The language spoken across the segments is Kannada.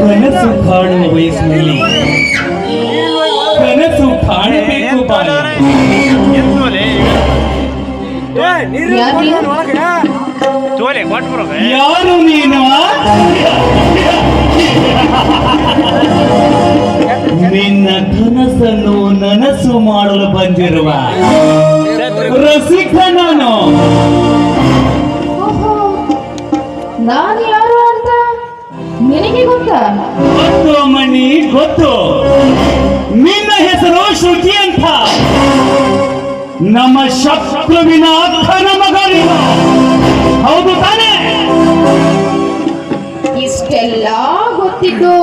ಕನಸು ಕಾಣುವ ವಯಸ್ಸಿನಲ್ಲಿ ಕನಸು ಕಾಣಬೇಕು ಯಾರು ನೀನು? ನಿನ್ನ ಕನಸನ್ನು ನನಸು ಮಾಡಲು ಬಂದಿರುವ ರಸಿಕ ನಾನು. ನಾನು ಯಾರು ಅಂತ ನಿನಗೆ ಗೊತ್ತಾ? ಗೊತ್ತು ಮಣಿ, ಗೊತ್ತು. ನಿನ್ನ ಹೆಸರು ಶ್ರುತಿ ಅಂತ. ನಮ್ಮ ಶತ್ರುವಿನ ಅಕ್ಕನ ಮಗ ನೀನು, ಹೌದು ತಾನೇ? ಇಷ್ಟೆಲ್ಲ ಗೊತ್ತಿದ್ದು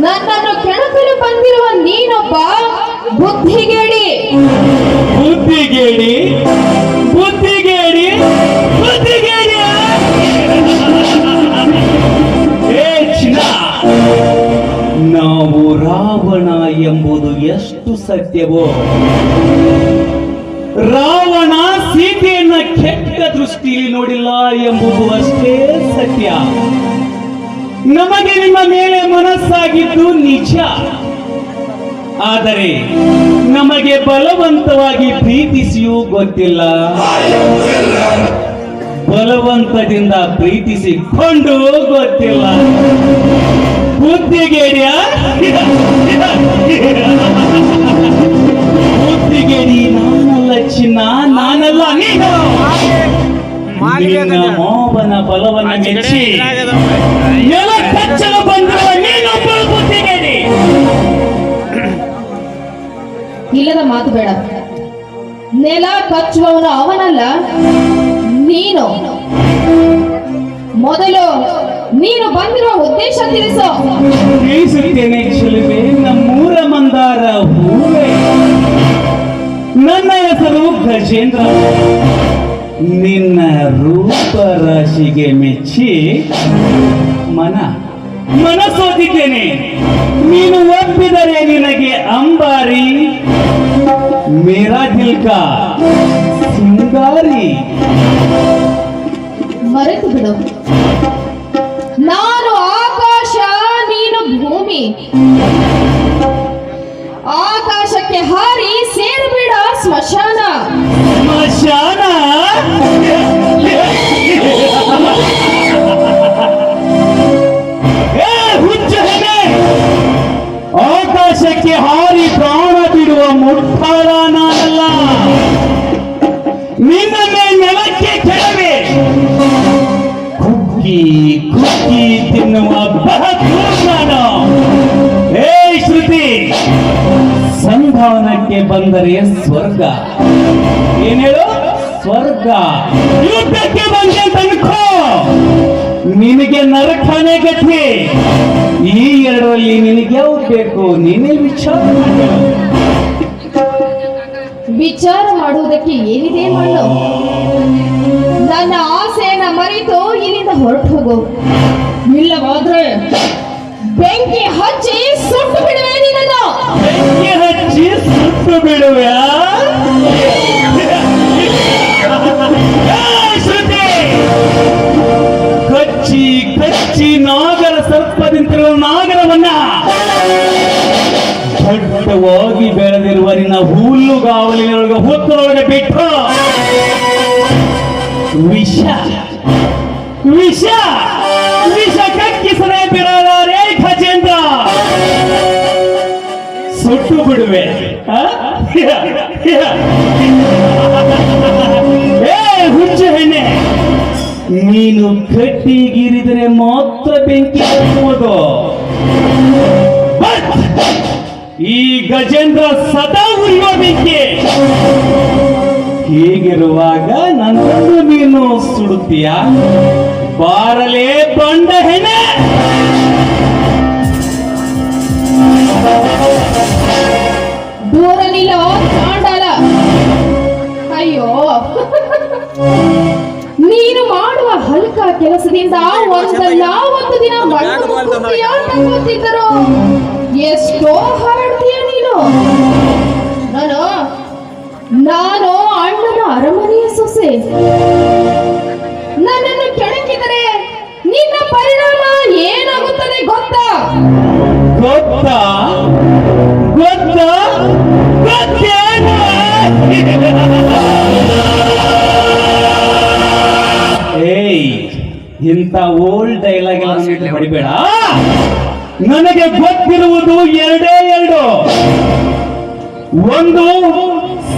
ನನ್ನನ್ನು ಕೆಣಕಲು ಬಂದಿರುವ ನೀನೊಬ್ಬ ಬುದ್ಧಿಗೇಡಿ. ಬುದ್ಧಿಗೇಡಿ ಬುದ್ಧಿಗೇಡಿ ಬುದ್ಧಿಗೇಡಿ. ಏ ಚಿನ್ನ, ನಾವು ರಾವಣ ಎಂಬುದು ಎಷ್ಟು ಸತ್ಯವೋ, ರಾವಣ ಸೀತೆಯನ್ನ ಕೆಟ್ಟ ದೃಷ್ಟಿಯಲ್ಲಿ ನೋಡಿಲ್ಲ ಎಂಬುದು ಅಷ್ಟೇ ಸತ್ಯ. ನಮಗೆ ನಿಮ್ಮ ಮೇಲೆ ಮನಸ್ಸಾಗಿದ್ದು ನಿಜ, ಆದರೆ ನಮಗೆ ಬಲವಂತವಾಗಿ ಪ್ರೀತಿಸಿಯೂ ಗೊತ್ತಿಲ್ಲ, ಬಲವಂತದಿಂದ ಪ್ರೀತಿಸಿಕೊಂಡು ಗೊತ್ತಿಲ್ಲ. ಬುದ್ಧಿಗೇಡಿಯ ಬುದ್ಧಿಗೇಡಿ ನಾನಲ್ಲ ಚಿನ್ನ, ನಾನಲ್ಲ ನೀನು. ನಿನ್ನ ಮೋಹನ ಬಲವನ್ನು ಮೆಚ್ಚಿ ನೆಲ ಕಚ್ಚಲು ಬಂದಿರುವ ನೀನೊಬ್ಬಳು ಬುದ್ಧಿಗೇಡಿ. ಇಲ್ಲದ ಮಾತು ಬೇಡ. ನೆಲ ಕಚ್ಚುವವನು ಅವನಲ್ಲ, ನೀನು. ಮೊದಲು ನೀನು ಬಂದಿರುವ ಉದ್ದೇಶ ತಿಳಿಸೋ. ತಿಳಿಸುತ್ತೇನೆ ಚೆಲುವೆ, ನಮ್ಮೂರ ಮಂದಾರ ಹೂವೆ. ನನ್ನ ಹೆಸರು ಗಜೇಂದ್ರ. ನಿನ್ನ ರೂಪ ರಾಶಿಗೆ ಮೆಚ್ಚಿ ಮನಸ್ಸೋದಿದ್ದೇನೆ. ನೀನು ಒಪ್ಪಿದರೆ ನಿನಗೆ ಅಂಬಾರಿ, ಮೇರಾ ದಿಲ್ ಕಾ ಸಿಂಗಾರಿ. ಮರೆತು ಬಿಡು, ನಾನು ಆಕಾಶ, ನೀನು ಭೂಮಿ. ಆಕಾಶಕ್ಕೆ ಹಾರಿ ಸೇರಬೇಡ ಸ್ಮಶಾನ. ಸ್ಮಶಾನ? ಆಕಾಶಕ್ಕೆ ಹಾರಿ ಪ್ರಾಣ ಬಿಡುವ ಮುಟ್ಟಾಳ ನಾನಲ್ಲ. ನಿನ್ನ ನೆಲಕ್ಕೆ ಕೆಳಗೆ ಕುಕ್ಕಿ ಕುಕ್ಕಿ ತಿನ್ನುವ ಬಹದ್ದೂರ್ ನಾನು. ಹೇ ಶ್ರುತಿ, ಸಂಧಾನಕ್ಕೆ ಬಂದರೆ ಸ್ವರ್ಗ. ಏನ್ ಹೇಳು? ಸ್ವರ್ಗ. ಯುದ್ಧಕ್ಕೆ ಬಂದೆ ತನ್ಕೋ, ನಿನಗೆ ನರಕನೇ ಗತಿ. ಈ ಎರಡರಲ್ಲಿ ನಿನಗೆ ಯಾವ್ದು ಬೇಕು? ನೀನೇ ವಿಚಾರ ಮಾಡು. ವಿಚಾರ ಮಾಡುವುದಕ್ಕೆ ಏನಿದೆ ಮಾಡು. ನನ್ನ ಆಸೆಯನ್ನ ಮರೆತು ಇಲ್ಲಿಂದ ಹೊರಟು ಹೋಗು. ಇಲ್ಲವಾದ್ರೆ ಬೆಂಕಿ ಹಚ್ಚಿ ಸುಟ್ಟು ಬಿಡುವೆ ನಿನ್ನನ್ನು. ಬೆಂಕಿ ಹಚ್ಚಿ ಸುಟ್ಟು ಬಿಡುವೆ? ಕಚ್ಚಿ ಕಚ್ಚಿ ನಾಗರ ಸರ್ಪದಿಂತಿರುವ ನಾಗರವನ್ನ ದೊಡ್ಡವಾಗಿ ಬೆಳೆದಿರುವ ನಿನ್ನ ಹುಲ್ಲುಗಾವಲಿನೊಳಗೆ ಹೊತ್ತರೊಳಗೆ ಬಿಟ್ಟು ವಿಷ ವಿಷ ವಿಷ ಕಕ್ಕಿಸದೆ ಬಿಡಲಾರೆ ಗಜೇಂದ್ರ. ಸುಟ್ಟು ಬಿಡುವೆ. ಹುಚ್ಚು ಹೆಣ್ಣೆ, ನೀನು ಗಟ್ಟಿಗಿರಿದರೆ ಮಾತ್ರ ಬೆಂಕಿ ಹಚ್ಚುವುದು. ಬಟ್ ಈ ಗಜೇಂದ್ರ ಸದಾ ಉರಿಯೋ ಬೆಂಕಿ. ಹೀಗಿರುವಾಗ ನನ್ನನ್ನು ನೀನು ಸುಡುತ್ತೀಯ? ಬಾರಲೇ ಬಂಡ ಹೆಣೆ. ದೂರ ನಿಲ್ಲೋ ಚಾಂಡಾಲ. ಅಯ್ಯೋ, ನೀನು ಮಾಡುವ ಹಲ್ಕ ಕೆಲಸದಿಂದ ಒಂದಲ್ಲ ಒಂದು ದಿನ ಮಣ್ಣು ಮುಕ್ಕುತ್ತೀಯ ಅಂತ ಗೊತ್ತಿದ್ದರು ಎಷ್ಟೋ ಹರಡ್ತೀಯ ನೀನು. ನಾನು ಅಣ್ಣನ ಅರಮನೆಯ ಸೊಸೆ. ನನ್ನನ್ನು ಕೆಣಕಿದರೆ ನಿನ್ನ ಪರಿಣಾಮ ಏನಾಗುತ್ತದೆ ಗೊತ್ತಾ? ಗೊತ್ತಾ ಗೊತ್ತಾ ಗೊತ್ತೇನು? ಏಯ್, ಇಂಥ ಓಲ್ಡ್ ಡೈಲಾಗ್ ಎಲ್ಲ ಹೊಡಿಬೇಡ. ನನಗೆ ಗೊತ್ತಿರುವುದು ಎರಡೇ ಎರಡು. ಒಂದು,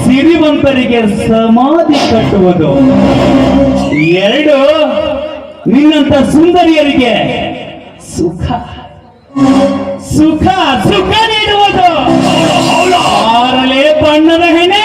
ಸಿರಿವಂತರಿಗೆ ಸಮಾಧಿ ಕಟ್ಟುವುದು. ಎರಡು, ನಿನ್ನಂತ ಸುಂದರಿಯರಿಗೆ ಸುಖ ಸುಖ ಸುಖ ನೀಡುವುದು. ಆರಲೇ ಬಣ್ಣದ ಹೆಣೆ.